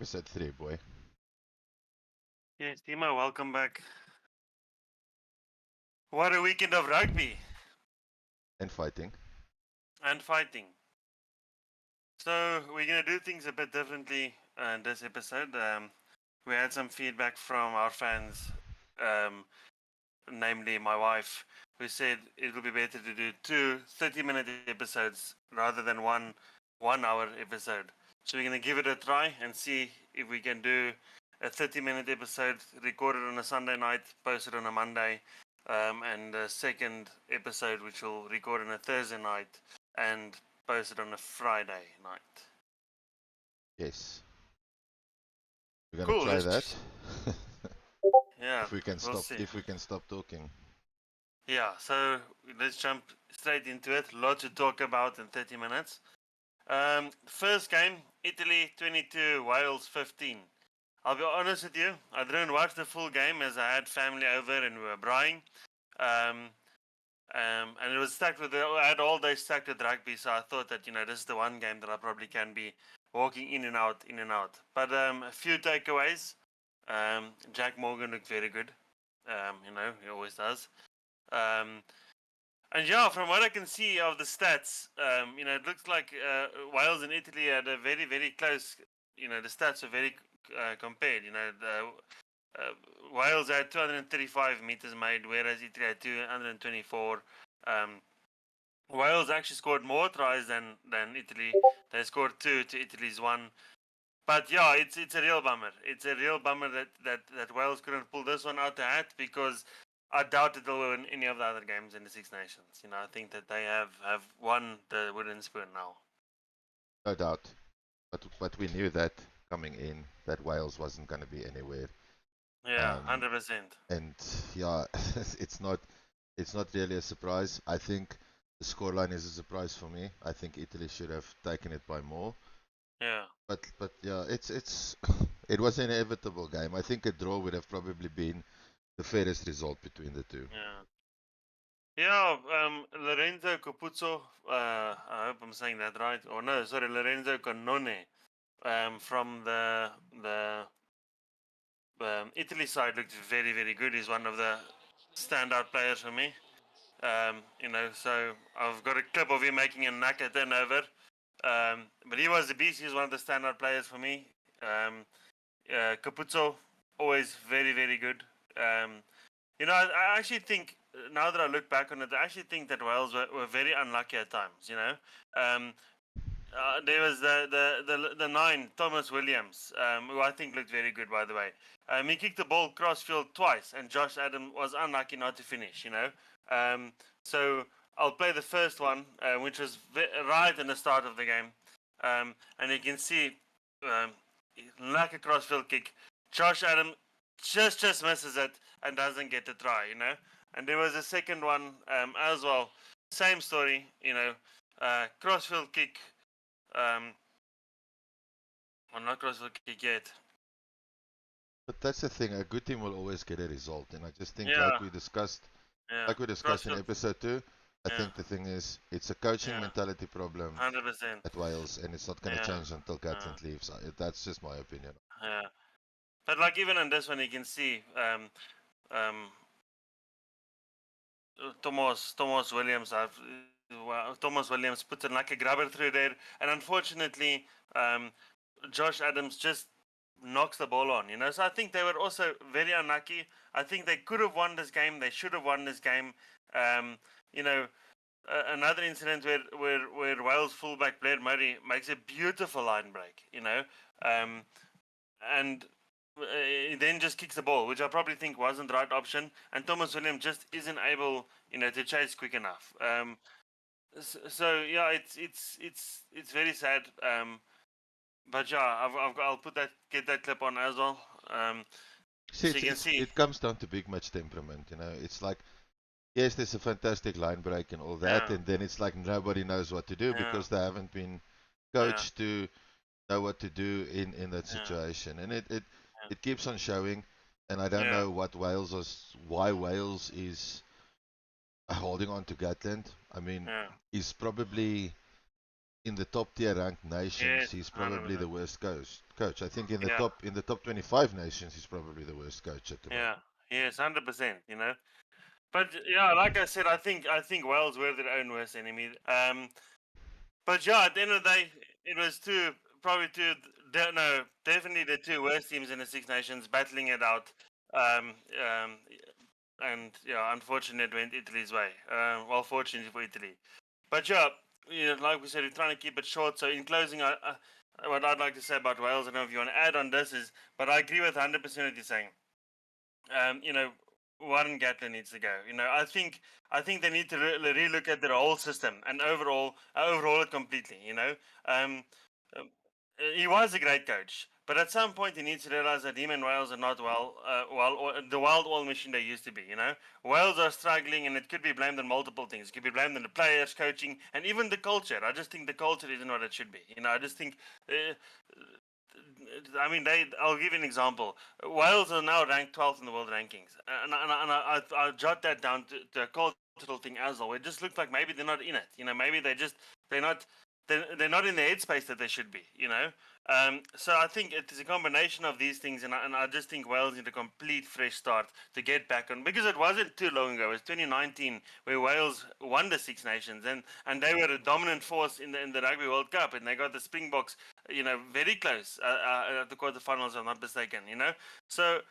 episode 3, boy. Yes, Timo, welcome back. What a weekend of rugby And fighting. and fighting. So we're gonna do things a bit differently in this episode. We had some feedback from our fans, um, namely my wife, who said it would be better to do two 30-minute episodes rather than one 1 hour episode. So we're gonna give it a try and see if we can do a 30-minute episode recorded on a Sunday night, posted on a Monday, and the second episode which will record on a Thursday night and posted on a Friday night. Yes. We're gonna Cool. try that. Yeah, if we can we'll stop see. if we can stop talking. Yeah, so let's jump straight into it. A lot to talk about in 30 minutes. First game, Italy 22, Wales 15. I'll be honest with you, I didn't watch the full game as I had family over and we were braaiing. Um, and it was stacked with, I had all day stacked with rugby, so I thought that, this is the one game that I probably can be walking in and out, in and out. But a few takeaways. Jack Morgan looked very good. He always does. And yeah, from what I can see of the stats, it looks like Wales and Italy had a very, very close. The stats are very compared. Wales had 235 meters made, whereas Italy had 224. Wales actually scored more tries than Italy. They scored 2 to Italy's 1. But yeah, it's a real bummer. It's a real bummer that Wales couldn't pull this one out the hat, because I doubt that they'll win any of the other games in the Six Nations. I think that they have won the wooden spoon now. No doubt. But we knew that coming in that Wales wasn't gonna be anywhere. Yeah, 100%. And yeah, it's not really a surprise. I think the scoreline is a surprise for me. I think Italy should have taken it by more. Yeah. But yeah, it's it was an inevitable game. I think a draw would have probably been the fairest result between the two. Yeah. Yeah, Lorenzo Capuzzo, I hope I'm saying that right. Or no, sorry, Lorenzo Cannone, from the Italy side looked very, very good. He's one of the standout players for me. So I've got a clip of him making a knacker turnover. But he was the beast. He was one of the standout players for me. Capuzzo, always very, very good. I actually think, now that I look back on it, I actually think that Wales were very unlucky at times. There was the 9, Thomas Williams, who I think looked very good, by the way. He kicked the ball crossfield twice, and Josh Adam was unlucky not to finish. So I'll play the first one, which was right in the start of the game, and you can see, like a crossfield kick, Josh Adam just misses it and doesn't get the try. And there was a second one as well, same story. Crossfield kick. Well, not crossfield kick yet. But that's the thing. A good team will always get a result, and I just think, Yeah, like we discussed yeah. in Crossfield. episode 2, I Yeah, think the thing is it's a coaching yeah. mentality problem 100%. at Wales, and it's not going to Yeah, change until Gatland leaves. That's just my opinion. yeah. But like even in this one, you can see Thomas Williams. Thomas Williams put in like a grabber through there, and unfortunately, Josh Adams just knocks the ball on. So I think they were also very unlucky. I think they could have won this game. They should have won this game. Um, you know, Another incident where Wales fullback Blair Murray makes a beautiful line break. And he then just kicks the ball, which I probably think wasn't the right option. And Thomas Williams just isn't able, to chase quick enough. So yeah, it's very sad. But yeah, I'll get that clip on as well. See, So you can see. it comes down to big match temperament. It's like, yes, there's a fantastic line break and all that, Yeah, and then it's like nobody knows what to do yeah, because they haven't been yeah, coached to know what to do in that yeah, situation, and it keeps on showing. And I don't yeah, know why Wales is holding on to Gatland. I mean, yeah, he's probably in the top tier ranked nations, Yes, he's probably 100%. the worst coach. I think Yeah, in the top 25 nations, he's probably the worst coach at the moment. yeah, yes, 100%. You know, but yeah, like I said, I think Wales were their own worst enemy. But yeah, at the end of the day, it was probably no, definitely the two worst teams in the Six Nations battling it out. Um, um, and yeah, unfortunately, it went Italy's way. Well, fortunately for Italy. But yeah, like we said, we're trying to keep it short. So in closing, what I'd like to say about Wales, I don't know if you want to add on this, but I agree with 100% what you're saying. You know, Warren Gatland needs to go. I think they need to relook at their whole system and overhaul it completely. Um, he was a great coach, but at some point he needs to realize that him and Wales are not the wild oil machine they used to be. Wales are struggling, and it could be blamed on multiple things. It could be blamed on the players, coaching, and even the culture. I just think the culture isn't what it should be. I just think. I mean, I'll give you an example. Wales are now ranked 12th in the world rankings, and I jot that down to a cultural thing as well. It just looks like maybe they're not in it. Maybe they're not they're not in the headspace that they should be. So I think it is a combination of these things, and I just think Wales need a complete fresh start to get back on, because it wasn't too long ago. It was 2019 where Wales won the Six Nations, and they were a dominant force in the Rugby World Cup, and they got the Springboks, very close at the quarterfinals, if I'm not mistaken. So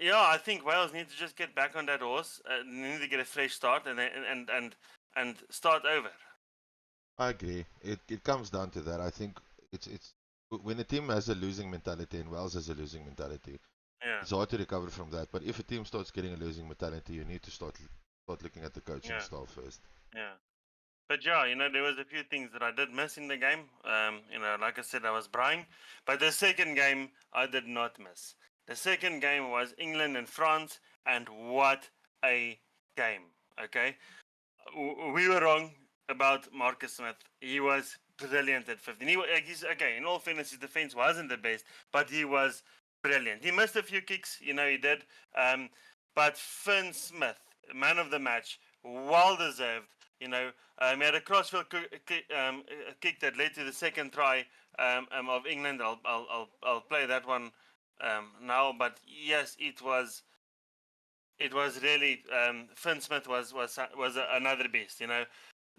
yeah, I think Wales need to just get back on that horse. Need to get a fresh start and start over. I agree. It comes down to that. I think it's when a team has a losing mentality and Wales has a losing mentality, Yeah, it's hard to recover from that. But if a team starts getting a losing mentality, you need to start looking at the coaching yeah, style first. yeah. But yeah, there was a few things that I did miss in the game. Like I said, I was Brian. But the second game, I did not miss. The second game was England and France, and what a game. Okay, we were wrong about Marcus Smith. He was brilliant at 15. He's okay. In all fairness, his defense wasn't the best, but he was brilliant. He missed a few kicks, he did. But Finn Smith, man of the match, well deserved. He had a crossfield kick that led to the second try of England. I'll play that one now. But yes, it was really Finn Smith was another beast.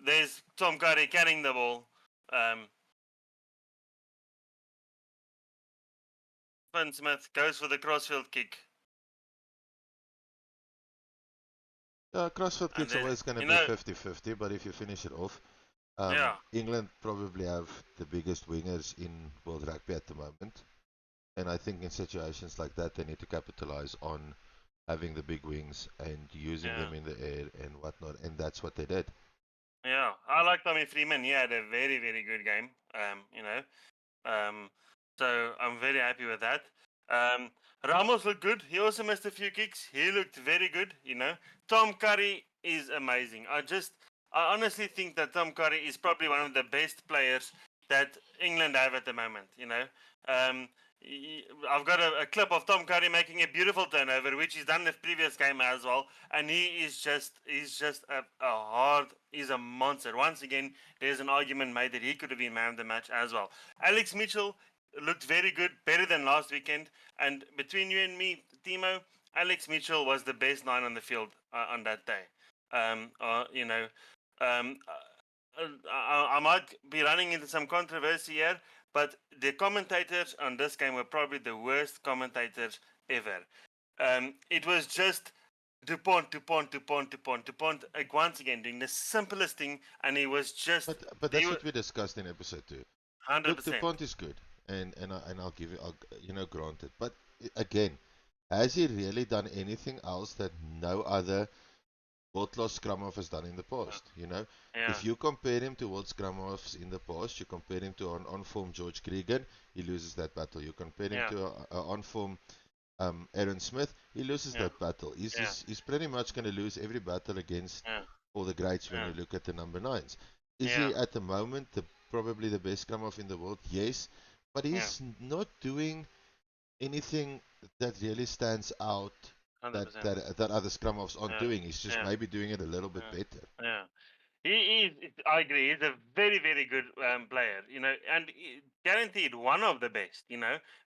There's Tom Curry carrying the ball. Um, Finn Smith goes for the crossfield kick, Crossfield and kick's then always going to be 50-50, but if you finish it off, yeah, England probably have the biggest wingers in world rugby at the moment. And I think in situations like that, they need to capitalize on having the big wings and using yeah, them in the air and whatnot. And that's what they did. yeah. I like Tommy Freeman. He had a very very good game. Um, so I'm very happy with that. Um, Ramos looked good. He also missed a few kicks. He looked very good. Tom Curry is amazing. I honestly think that Tom Curry is probably one of the best players that England have at the moment. Um, I've got a clip of Tom Curry making a beautiful turnover, which he's done the previous game as well, and he's just he's a monster. Once again, there's an argument made that he could have been man of the match as well. Alex Mitchell looked very good, better than last weekend. And between you and me, Timo, Alex Mitchell was the best nine on the field on that day. Um, I might be running into some controversy here, but the commentators on this game were probably the worst commentators ever. It was just Dupont, Dupont, Dupont, Dupont, Dupont, like once again doing the simplest thing, and he was just But he that's was what we discussed in episode 2. hundred Look, percent. Dupont is good, and I'll give you, granted. But again, has he really done anything else that no other world-class scrum half has done in the past? Yeah, If you compare him to world scrum halves in the past, you compare him to an on-form George Cregan, he loses that battle. You compare him yeah, to a on-form Aaron Smith, he loses yeah, that battle. He's, yeah, he's, he's pretty much going to lose every battle against yeah, all the greats when yeah, you look at the number nines. Is yeah, he at the moment probably the best scrum half in the world? Yes, but yeah, he's not doing anything that really stands out hundred that percent. that, that other scrum halves aren't Yeah, doing. He's just yeah, maybe doing it a little bit yeah, better. yeah. I agree. He's a very, very good player, and guaranteed one of the best,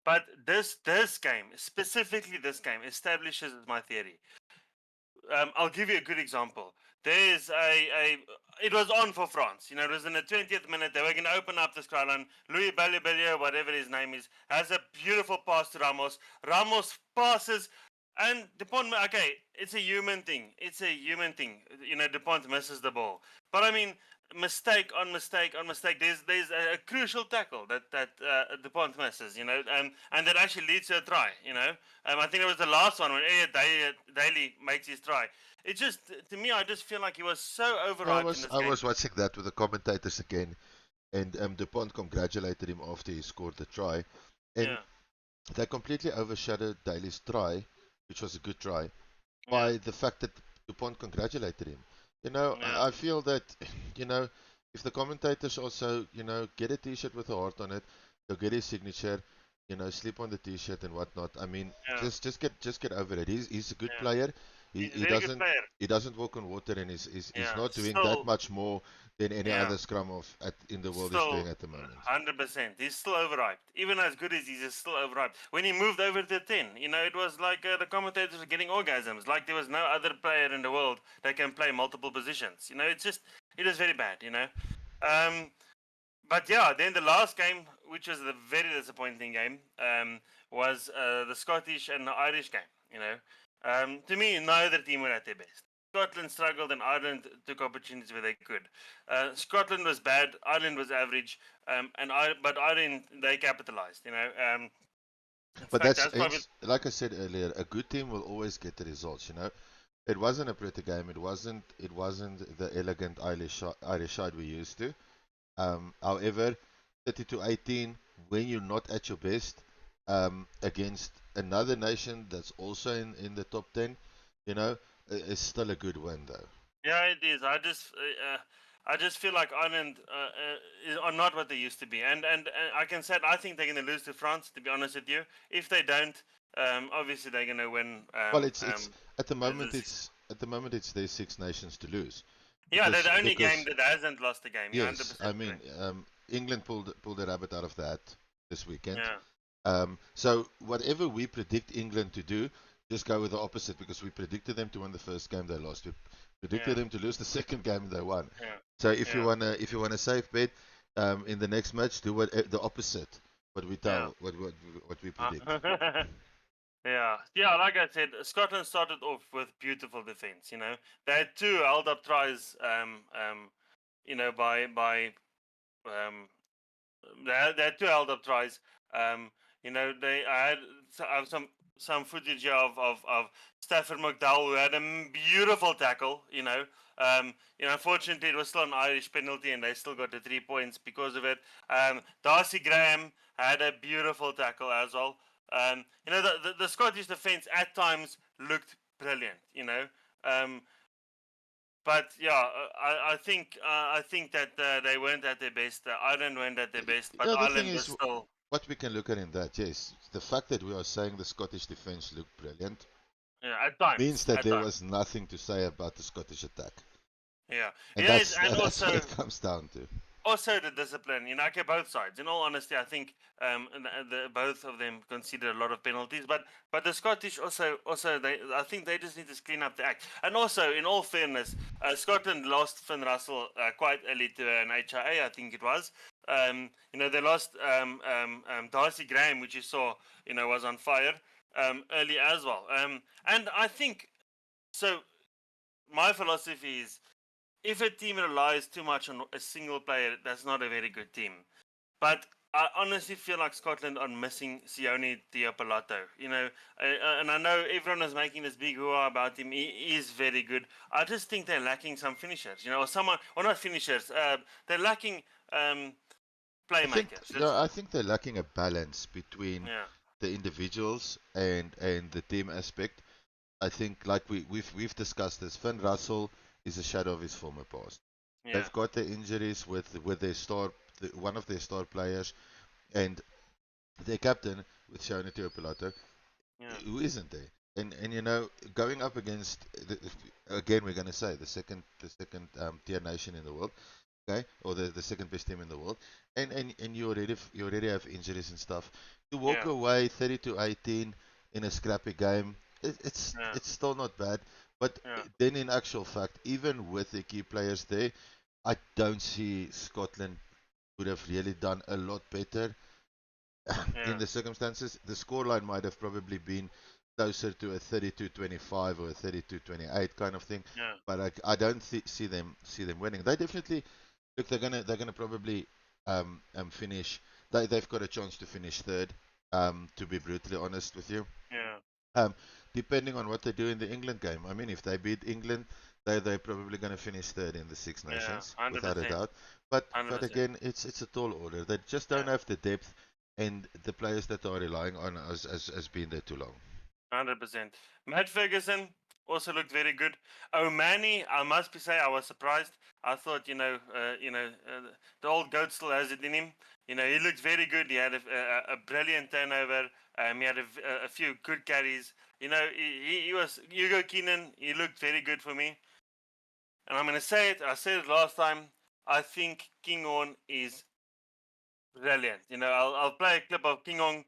But this game, specifically this game, establishes my theory. I'll give you a good example. There's it was on for France. It was in the 20th minute. They were going to open up the skyline. Louis Balibellier, whatever his name is, has a beautiful pass to Ramos. Ramos passes, and Dupont. Okay, it's a human thing. It's a human thing. Dupont misses the ball. But I mean, mistake on mistake on mistake. There's a crucial tackle that Dupont misses. And that actually leads to a try. I think it was the last one when Elliot Daly makes his try. It just, to me, I just feel like he was so overhyped in this I game. was watching that with the commentators again, and Dupont congratulated him after he scored the try, and Yeah, they completely overshadowed Daly's try, which was a good try, yeah, by the fact that Dupont congratulated him. yeah, I feel that, if the commentators also, get a T-shirt with a heart on it, they'll get his signature, slip on the T-shirt and whatnot. I mean, yeah, just get over it. He's a good yeah. player. He's a He very good doesn't player. he doesn't walk on water, and he's Yeah, not doing that still, much more than any yeah. other scrum in the world is Still, doing at the moment. 100%. He's still overhyped. Even as good as he is, he's still overhyped. When he moved over to 10, it was like the commentators were getting orgasms. Like there was no other player in the world that can play multiple positions. It is very bad, Um, but yeah, then the last game, which was a very disappointing game, was the Scottish and the Irish game. To me, neither team were at their best. Scotland struggled and Ireland took opportunities where they could. Scotland was bad, Ireland was average, but Ireland they capitalized. In But fact, that's probably like I said earlier, a good team will always get the results. It wasn't a pretty game. It wasn't the elegant Irish side we used to. However, 30-18, when you're not at your best, against another nation that's also in the top 10, you know, is still a good win though. yeah, it is. I just feel like Ireland are not what they used to be, and I can say I think they're going to lose to France. To be honest with you, if they don't, obviously they're going to win. Well, it's at the moment This, it's their Six Nations to lose, yeah, they're the only game because that hasn't lost a game. You're hundred yes, I percent mean, correct. England pulled the rabbit out of the hat this weekend. Yeah, So whatever we predict England to do, just go with the opposite, because we predicted them to win the first game, they lost. We predicted yeah, them to lose the second game, they won. yeah, So if you yeah, wanna save bet, in the next match, do the opposite. What we yeah. tell what we predict. Yeah, yeah. Like I said, Scotland started off with beautiful defense. They had two held up tries. By um, they had two held up tries. I had some footage of Stafford McDowell who had a beautiful tackle. Unfortunately it was still an Irish penalty and they still got the 3 points because of it. Darcy Graham had a beautiful tackle as well. The Scottish defense at times looked brilliant. Um, but yeah, I think that they weren't at their best. Ireland weren't at their best, but Yeah, the thing Ireland was is, still, what we can look at in that, yes, the fact that we are saying the Scottish defense looked brilliant yeah, at means times, that at there times. was nothing to say about the Scottish attack, Yeah, and it is, and that's what also it comes down to. also the discipline. Okay, both sides. In all honesty, I think both of them conceded a lot of penalties, but the Scottish also I think they just need to clean up the act. And also, in all fairness, Scotland lost Finn Russell quite early to an HIA, I think it was. They lost Darcy Graham, which you saw, was on fire early as well. And I think so. My philosophy is if a team relies too much on a single player, that's not a very good team. But I honestly feel like Scotland are missing Sione Diopolato. And I know everyone is making this big hoo about him. He is very good. I just think they're lacking some finishers. Or not finishers. They're lacking playmakers. I think they're lacking a balance between Yeah, the individuals and the team aspect. I think, like we've discussed this, Finn Russell is a shadow of his former past. yeah, They've got the injuries with their one of their star players, and their captain with Shonity Pilato, yeah, who isn't there. And you know, going up against again, we're going to say the second tier nation in the world, okay, or the second best team in the world, and you already have injuries and stuff. To walk Yeah, away 30-18 in a scrappy game, yeah, it's still not bad. But yeah, then, in actual fact, even with the key players there, I don't see Scotland would have really done a lot better in yeah, the circumstances. The scoreline might have probably been closer to a 32-25 or a 32-28 kind of thing, yeah, but I don't see them winning. They definitely look. They're gonna probably finish. They've got a chance to finish third. To be brutally honest with you, yeah, um, depending on what they do in the England game. I mean, if they beat England, they're probably going to finish third in the Six yeah, Nations, hundred without a percent, doubt. But 100%. again, it's a tall order. They just don't Yeah, have the depth, and the players that are relying on us has been there too long. 100%. Matt Ferguson also looked very good. O'Mani, I must be say, I was surprised. I thought, the old goat still has it in him. You know, he looked very good. He had a brilliant turnover. He had a few good carries. You know, he was Hugo Keenan. He looked very good for me. And I'm going to say it. I said it last time. I think King On is brilliant. You know, I'll play a clip of King Ong,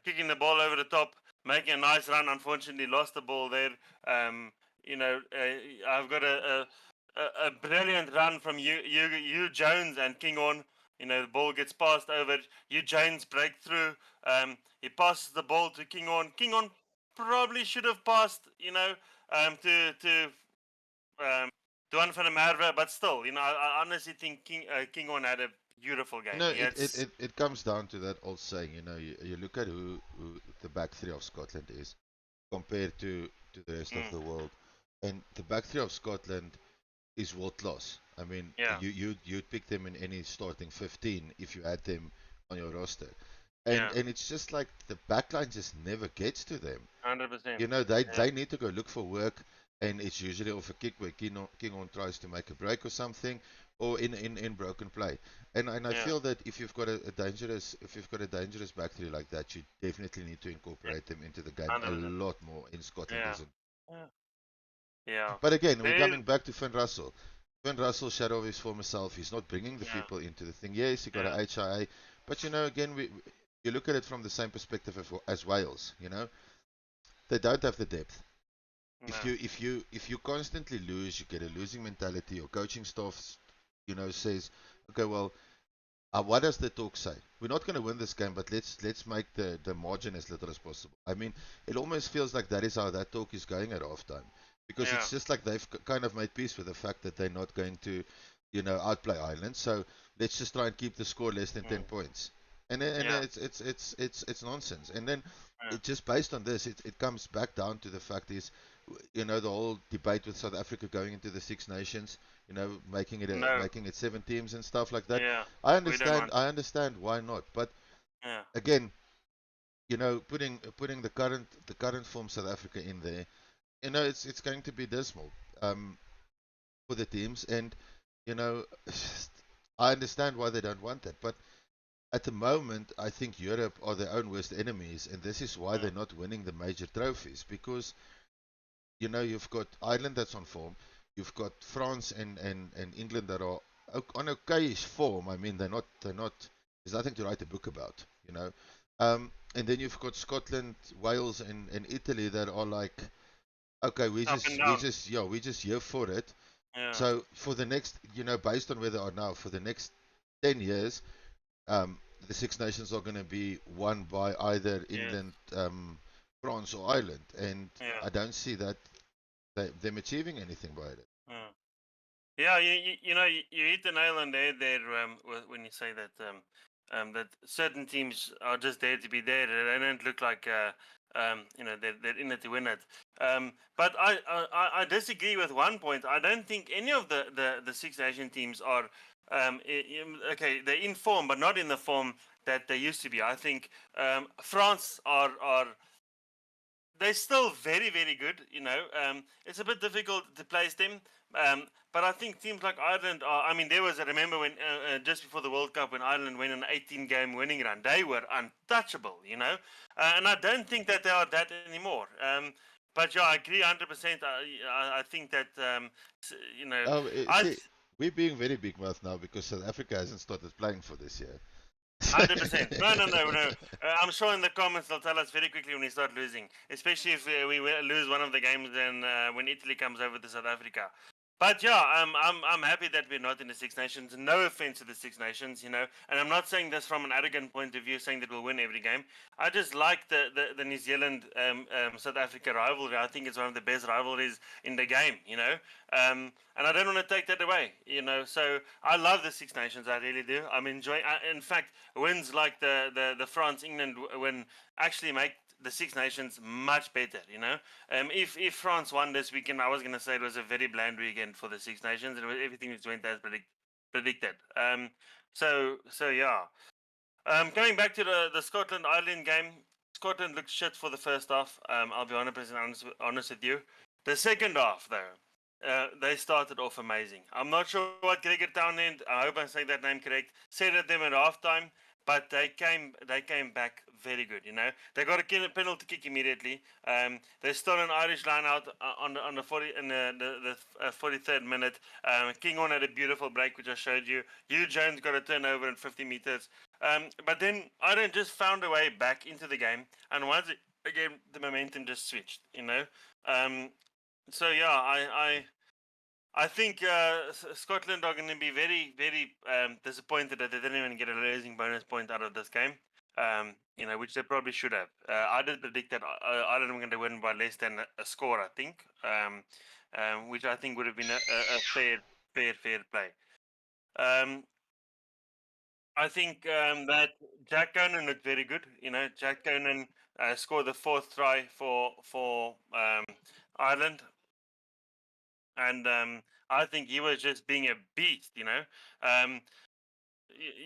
kicking the ball over the top, making a nice run. Unfortunately, lost the ball there. Um, I've got a brilliant run from you Jones and King On. You know, the ball gets passed over. You Jones breakthrough. He passes the ball to King On. King On probably should have passed. To Duan van der Merwe, but still, I honestly think King On had a beautiful You game. know, He it, had, it, it, it comes down to that old saying. You know, you look at who the back three of Scotland is compared to the rest of mm, the world, and the back three of Scotland is world class. I mean, yeah, you'd pick them in any starting 15 if you had them on your roster, and yeah, and it's just like the backline just never gets to them. 100%. You know, they Yeah, they need to go look for work, and it's usually off a kick where King on tries to make a break or something, or in broken play. And I yeah, feel that if you've got a dangerous back three like that, you definitely need to yeah, incorporate them into the game a 100%. lot more. In Scotland Yeah, isn't. yeah, yeah. But again, we're There is, coming back to Finn Russell. Finn Russell, shadow of his former self, he's not bringing the yeah, people into the thing. Yes, he got a yeah, HIA, but you know, again, you look at it from the same perspective as Wales. You know, they don't have the depth. If no, you if you if you constantly lose, you get a losing mentality. Your coaching staff, says, okay, well, what does the talk say? We're not going to win this game, but let's make the margin as little as possible. I mean, it almost feels like that is how that talk is going at halftime, because yeah, it's just like they've kind of made peace with the fact that they're not going to, outplay Ireland. So let's just try and keep the score less than 10 points, and yeah, it's nonsense. And then yeah, it just based on this, it comes back down to the fact is, the whole debate with South Africa going into the Six Nations, no, making it 7 teams and stuff like that. yeah. I We don't understand. want I it. understand why not. But Yeah, again, putting the current form South Africa in there, it's going to be dismal for the teams. And you know, I understand why they don't want that. But at the moment, I think Europe are their own worst enemies, and this is why yeah, they're not winning the major trophies. Because you've got Ireland that's on form, you've got France and England that are on okayish form. I mean, they're not. There's nothing to write a book about, you know. And then you've got Scotland, Wales, and Italy that are like, okay, we up and just we down. just yeah we just here for it. Yeah, So for the next, based on where they are now, for the next 10 years, um, the Six Nations are going to be won by either yes, England, France, or Ireland, and yeah, I don't see that them achieving anything by it. yeah. Yeah, you hit the nail on the head there when you say that that certain teams are just there to be there. They don't look like they're in it to win it. But I disagree with one point. I don't think any of the Six Nation teams are okay. They're in form, but not in the form that they used to be. I think France are they're still very, very good. It's a bit difficult to place them, But I think teams like Ireland are. I mean, there was. I remember when just before the World Cup, when Ireland went on an 18-game winning run, they were untouchable. And I don't think that they are that anymore. But yeah, I agree 100%. I think that I See, we're being very big mouth now because South Africa hasn't started playing for this year. 100%. No, no, no, no. I'm sure in the comments they'll tell us very quickly when we start losing, especially if we lose one of the games then when Italy comes over to South Africa. But yeah, I'm happy that we're not in the Six Nations. No offense to the Six Nations, and I'm not saying this from an arrogant point of view, saying that we'll win every game. I just like the New Zealand South Africa rivalry. I think it's one of the best rivalries in the game, and I don't want to take that away, So I love the Six Nations, I really do. I'm enjoying. In fact, wins like the France England win actually make the Six Nations much better. If France won this weekend, I was gonna say it was a very bland weekend for the Six Nations, and everything just went as predicted. So yeah. Coming back to the Scotland Ireland game, Scotland looked shit for the first half. I'll be 100% honest with you. The second half, though, they started off amazing. I'm not sure what Gregor Townend, I hope I'm saying that name correct, said at them at halftime, but they came back very good. They got a penalty kick immediately. They stole an Irish line out on the 43rd minute. Kinghorn had a beautiful break, which I showed you. Hugh Jones got a turnover in 50 meters. But then Ireland just found a way back into the game, and once again the momentum just switched. So yeah, I think Scotland are going to be very, very disappointed that they didn't even get a losing bonus point out of this game. Which they probably should have. I did predict that Ireland were going to win by less than a score, I think, which I think would have been a fair play. I think that Jack Conan looked very good. Jack Conan scored the fourth try for Ireland, and I think he was just being a beast.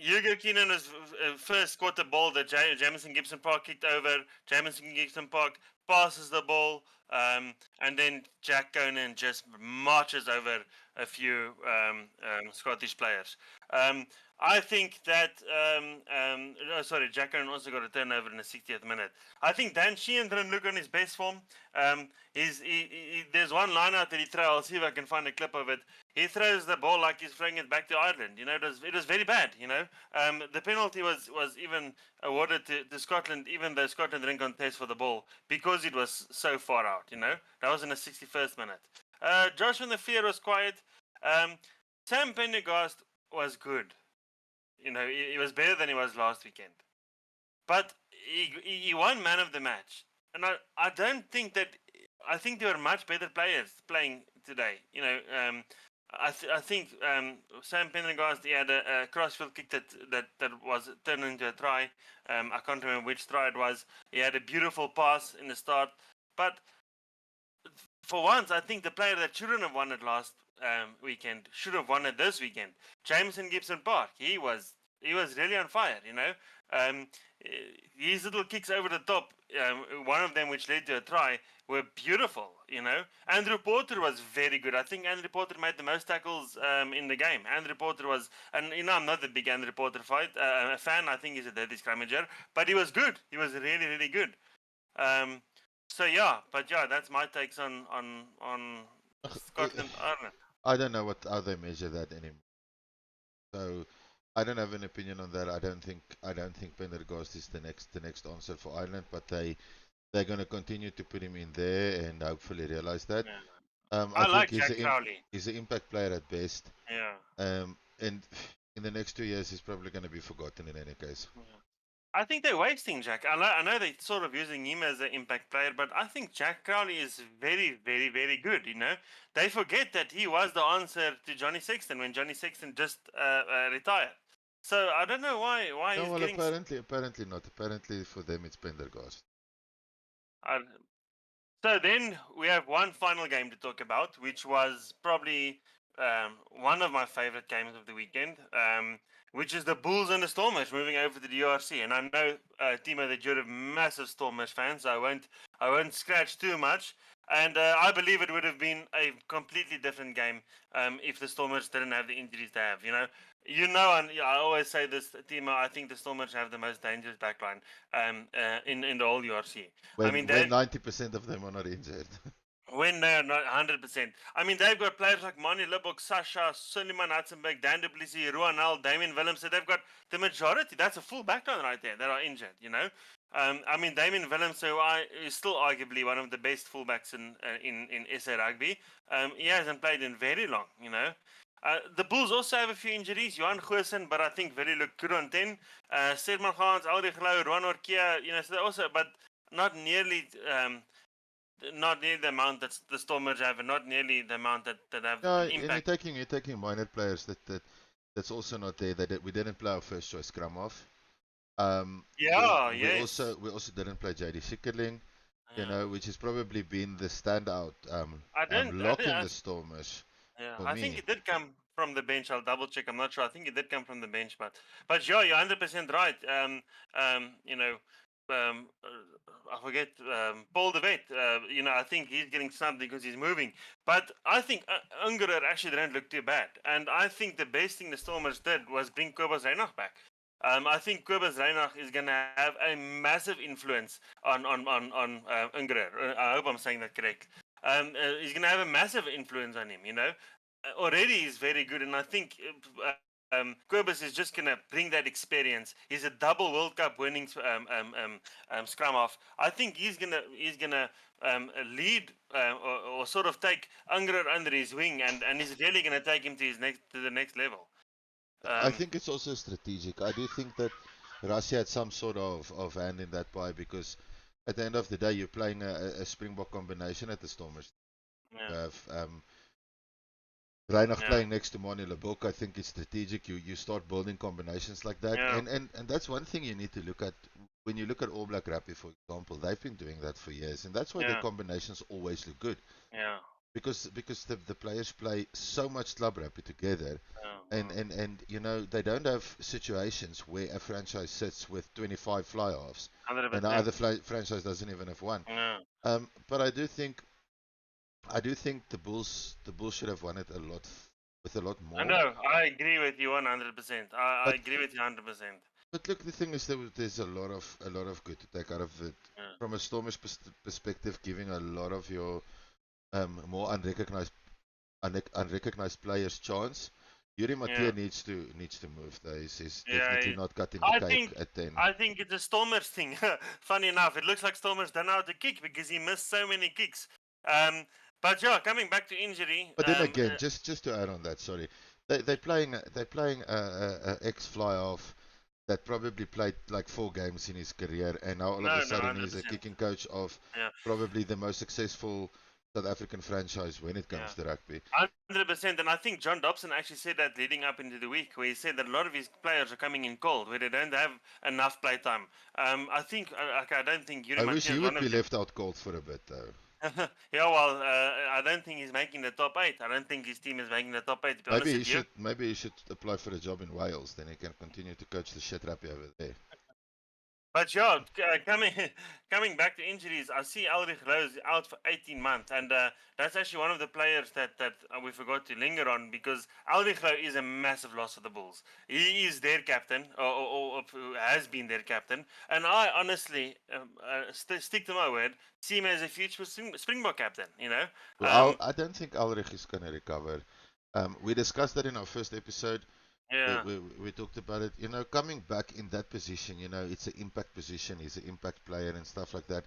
Hugo Keenan was first caught the ball that Jamison Gibson Park kicked over. Jamison Gibson Park passes the ball, and then Jack Conan just marches over a few Scottish players. I think that Jack Conan also got a turnover in the 60th minute. I think Dan Sheehan didn't look on his best form. There's one line out that he throws. I'll see if I can find a clip of it. He throws the ball like he's throwing it back to Ireland. It was very bad. The penalty was even awarded to Scotland, even though Scotland didn't contest for the ball because it was so far out. That was in the 61st minute. Josh van der Veer was quiet. Sam Pendergast was good. He was better than he was last weekend. But he won man of the match, and I don't think that. I think there were much better players playing today. I think Sam Pendergast, he had a crossfield kick that was turned into a try. I can't remember which try it was. He had a beautiful pass in the start, but for once, I think the player that shouldn't have won it last weekend should have won it this weekend. Jamison Gibson Park, he was really on fire. His little kicks over the top, one of them which led to a try, were beautiful. Andrew Porter was very good. I think Andrew Porter made the most tackles in the game. Andrew Porter was, and I'm not a big Andrew Porter fan. I think he's a dirty scrummager, but he was good. He was really, really good. So yeah, but yeah, that's my takes on Scotland, Ireland. I don't know how they measure that anymore. So I don't have an opinion on that. I don't think Pendergast is the next answer for Ireland, but they're going to continue to put him in there and hopefully realize that. Yeah. I I think like Jack Crowley. he's an impact player at best. Yeah. And in the next 2 years, he's probably going to be forgotten in any case. Yeah. I think they're wasting Jack. I know they're sort of using him as an impact player, but I think Jack Crowley is very, very, very good. They forget that he was the answer to Johnny Sexton when Johnny Sexton just retired. So I don't know why No, he's well, getting. apparently not. Apparently for them, it's Pendergast. So then we have one final game to talk about, which was probably one of my favorite games of the weekend, which is the Bulls and the Stormers moving over to the URC. And I know, Timo, that you're a massive Stormers fan, so I won't scratch too much. And I believe it would have been a completely different game if the Stormers didn't have the injuries they have. And I always say this, Timo. I think the Stormers have the most dangerous backline in the whole URC. I mean, When 90% of them are not injured. when they're not 100%. I mean, they've got players like Mani Libbok, Sasha, Suleiman Hatzenberg, Dan Du Plessis, Ruanal, Damien Willems. So they've got the majority. That's a full backline right there that are injured. I mean, Damien Willems, is still arguably one of the best fullbacks in SA rugby. He hasn't played in very long. The Bulls also have a few injuries. Johan Goosen, but I think very look good on 10. Sedman Gans, Aldi Gelou, Ruan Orkia, so they also, but not nearly the amount that the Stormers have, and not nearly the amount that have Yeah, an and impact. you're taking minor players that's also not there. That we didn't play our first choice scrum off. Yeah, We yes. also didn't play JD Schikkerling, Yeah. which has probably been the standout I lock didn't. in the Stormers Yeah, for I think me. it did come from the bench. I'll double check. I'm not sure. I think it did come from the bench, but yeah, you're 100% right. Um, you know, I forget Paul de Vet. I think he's getting something because he's moving. But I think Ungerer actually didn't look too bad, and I think the best thing the Stormers did was bring Kobus Reinach back. I think Kobus Reinach is going to have a massive influence on Ungerer. I hope I'm saying that correct. He's going to have a massive influence on him. Already he's very good, and I think Kobus is just going to bring that experience. He's a double World Cup winning scrum half. I think he's gonna lead or sort of take Ungerer under his wing, and he's really going to take him to the next level. I Um, think it's also strategic. I do think that Russia had some sort of hand in that pie because at the end of the day, you're playing a Springbok combination at the Stormers. yeah, You have Reinach yeah, playing next to Mani Lebok. I think it's strategic. You start building combinations like that, yeah, and that's one thing you need to look at when you look at All Black Rugby, for example. They've been doing that for years, and that's why their yeah, combinations always look good yeah, because the players play so much club rugby together, yeah, and they don't have situations where a franchise sits with 25 fly-offs hundred and the percent. other franchise doesn't even have one. Yeah. But I do think the Bulls should have won it with a lot I more. know. I agree with you 100%. I But agree with you 100%. but look, the thing is there's a lot of good to take out of it Yeah, from a Stormers perspective, giving a lot of your more unrecognized players chance. Yuri yeah, Mathieu needs to move though. He's yeah. definitely not cutting the I cake think at 10. I think it's a Stormers thing. Funny enough, it looks like Stormers don't know how to kick because he missed so many kicks. But yeah, coming back to injury. But then again, just to add on that, sorry, they're playing a ex fly off that probably played like 4 games in his career, and now all of a No, sudden hundred he's a percent. kicking coach of Yeah, probably the most successful South African franchise when it yeah. comes to rugby. 100%, and I think John Dobson actually said that leading up into the week, where he said that a lot of his players are coming in cold, where they don't have enough playtime. I think, I don't think Yuri I wish Mathieu he is would one be of them. left out cold for a bit though. Yeah, well, I don't think he's making the top 8. I don't think his team is making the top 8, to be Maybe honest he with you. should maybe he should apply for a job in Wales, then he can continue to coach the shit rugby over there. But yeah, coming coming back to injuries, I see Ulrich Rose out for 18 months, and that's actually one of the players that we forgot to linger on because Ulrich Rose is a massive loss for the Bulls. He is their captain, or has been their captain, and I honestly stick to my word, see him as a future Springbok captain. Well, I don't think Ulrich is going to recover. We discussed that in our first episode. We, Yeah, we, we talked about it. Coming back in that position, it's an impact position. He's an impact player and stuff like that.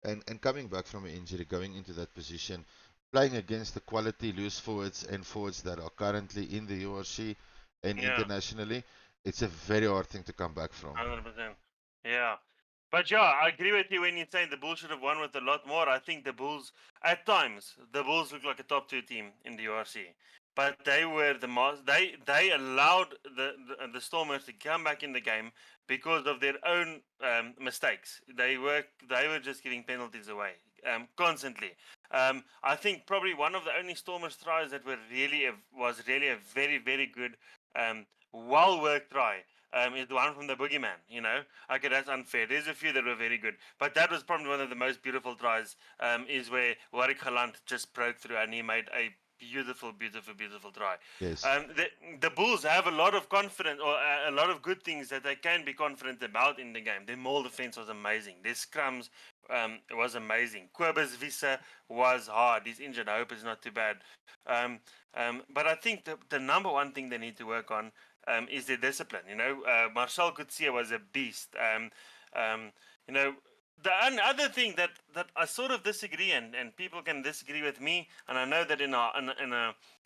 And coming back from an injury, going into that position, playing against the quality loose forwards and forwards that are currently in the URC and yeah. internationally, it's a very hard thing to come back from. 100%. Yeah. But yeah, I agree with you when you say the Bulls should have won with a lot more. I think at times, the Bulls look like a top 2 team in the URC. But they were they allowed the Stormers to come back in the game because of their own mistakes. They were just giving penalties away. constantly. I think probably one of the only Stormers tries that was really a very, very good, well worked try. Is the one from the boogeyman, Okay, that's unfair. There's a few that were very good, but that was probably one of the most beautiful tries. Is where Warwick Galant just broke through and he made a beautiful, beautiful, beautiful try. Yes. The Bulls have a lot of confidence or a lot of good things that they can be confident about in the game. Their maul defense was amazing. Their scrums was amazing. Kobus Visa was hard. He's injured. I hope it's not too bad. But I think the number one thing they need to work on is their discipline. Marcel Coetzee was a beast. Um, you know, the other thing that I sort of disagree, and people can disagree with me, and I know that in a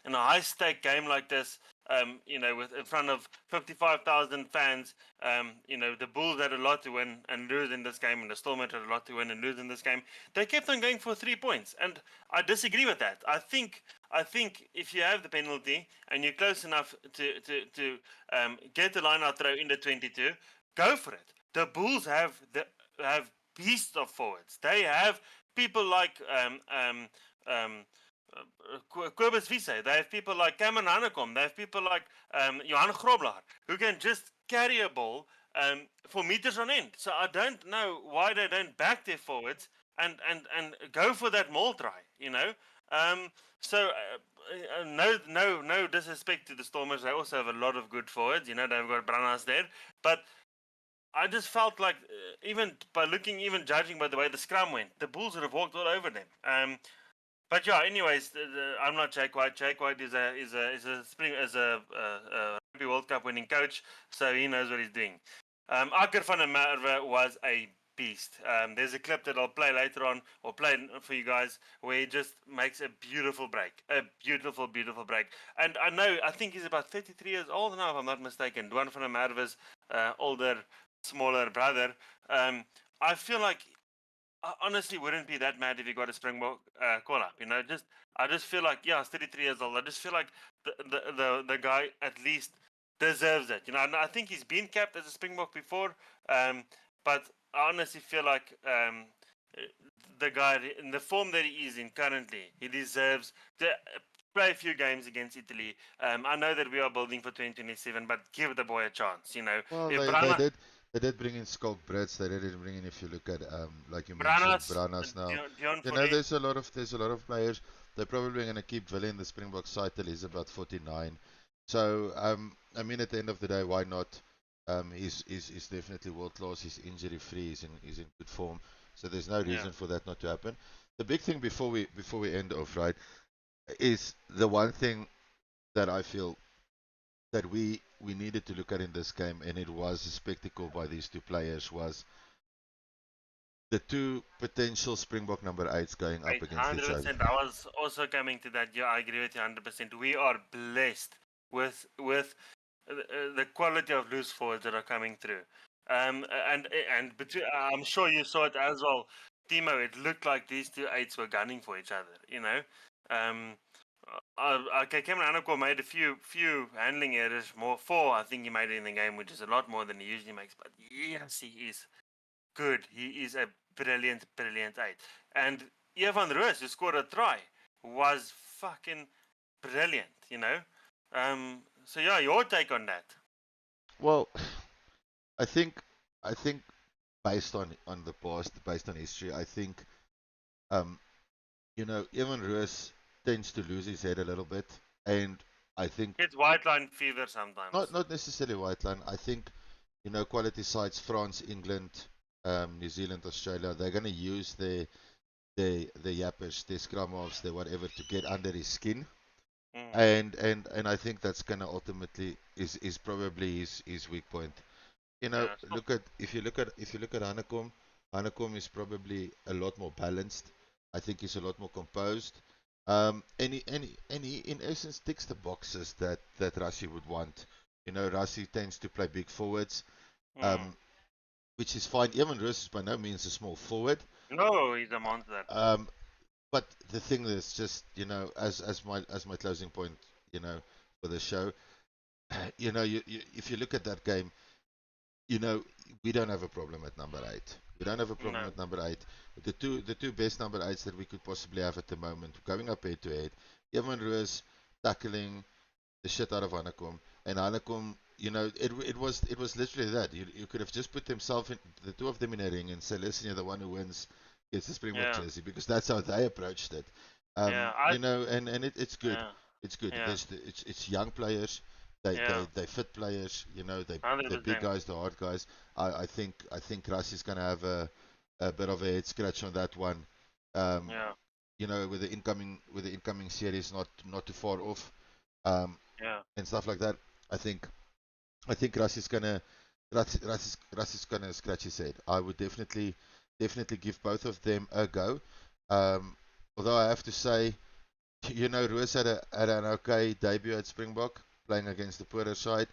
high stake game like this, with in front of 55,000 fans, the Bulls had a lot to win and lose in this game, and the Storm had a lot to win and lose in this game. They kept on going for 3 points, and I disagree with that. I think if you have the penalty and you're close enough to get the line out throw in the 22, go for it. The Bulls have beasts of forwards. They have people like Kobus Vise. They have people like Cameron Hanekom. They have people like Johan Grobler who can just carry a ball for meters on end. So I don't know why they don't back their forwards and go for that maul try. No disrespect to the Stormers. They also have a lot of good forwards. They've got Branas there, but I just felt like even judging by the way the scrum went, the Bulls would have walked all over them. But yeah, anyways, I'm not Jake White. Jake White is a Rugby World Cup winning coach, so he knows what he's doing. Akker van der Merwe was a beast. There's a clip that I'll play later on, or play for you guys, where he just makes a beautiful break, a beautiful, beautiful break. And I think he's about 33 years old now, if I'm not mistaken. Duan van der Merwe's older, smaller brother. I feel like I honestly wouldn't be that mad if he got a Springbok call up. I just feel like he's 33 years old. I just feel like the guy at least deserves it. I think he's been capped as a Springbok before, but I honestly feel like the guy in the form that he is in currently, he deserves to play a few games against Italy. I know that we are building for 2027, but give the boy a chance. Well, If they did bring in Skulk Brits. They didn't bring in, if you look at like you mentioned, Branas, Branas now. Dion Fourie, There's a lot of players. They're probably going to keep Willie the Springbok side till he's about 49. So I mean, at the end of the day, why not? He's definitely world class. He's injury free. He's in good form. So there's no yeah. reason for that not to happen. The big thing before we end off, right, is the one thing that I feel that we needed to look at in this game, and it was a spectacle by these two players, was the two potential Springbok number 8s going up against each other. 100%. I was also coming to that. Yeah, I agree with you 100%. We are blessed with the quality of loose forwards that are coming through. I'm sure you saw it as well, Timo. It looked like these two 8s were gunning for each other. Okay, Cameron Hanekom made a few handling errors, four I think he made it in the game, which is a lot more than he usually makes. But yes, he is good. He is a brilliant 8. And Evan Roos, who scored a try, was fucking brilliant. So yeah, your take on that? Well, I think based on the past, based on history, I think Evan Roos tends to lose his head a little bit, and I think It's white line fever sometimes. not necessarily white line. I think quality sides, France, England, New Zealand, Australia, they're going to use the yappers, the scrum halves, the whatever to get under his skin. And I think that's gonna ultimately is probably his weak point. If you look at Hanekom is probably a lot more balanced. I think he's a lot more composed. And he in essence ticks the boxes that Rassie would want. Rassie tends to play big forwards, which is fine. Evan Roos is by no means a small forward. No, he's a monster. But the thing is just, as my closing point, for the show, if you look at that game, we don't have a problem at number 8. We don't have a problem No. with number 8. The two best number 8s that we could possibly have at the moment, going up head to head, Evan Roos tackling the shit out of Hanekom, and Hanekom, it was literally that. You could have just put themselves in the two of them in a ring and say, listen, you're the one who wins gets the Springbok Yeah. jersey, because that's how they approached it. Yeah. And it's good. Yeah. It's good. Yeah. It's young players. Yeah. They fit players. They big 100%. guys, the hard guys. I think Russ is gonna have a bit of a head scratch on that one. Um, Yeah. with the incoming series not too far off. Um, Yeah. and stuff like that. I think I think Russ is gonna scratch his head. I would definitely give both of them a go. Although I have to say, Roos had an okay debut at Springbok, playing against the poorer side.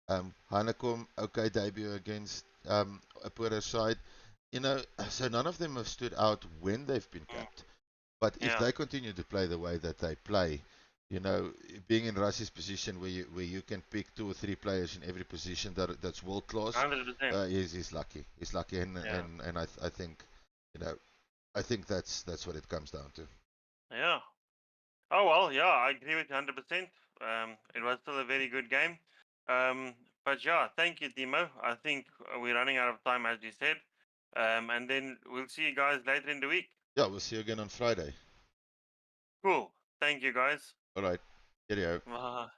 Hanekom, okay debut against a poorer side. So none of them have stood out when they've been Mm. capped. But if Yeah. they continue to play the way that they play, you know, being in Russia's position where you can pick two or three players in every position that's world class, 100%. he's lucky. He's lucky, Yeah. and I think, you know, I think that's what it comes down to. Yeah. Oh well, yeah, I agree with you 100%. It was still a very good game. But yeah, thank you, Timo. I think we're running out of time, as you said. And then we'll see you guys later in the week. Yeah, we'll see you again on Friday. Cool. Thank you, guys. All right, cheerio. Bye.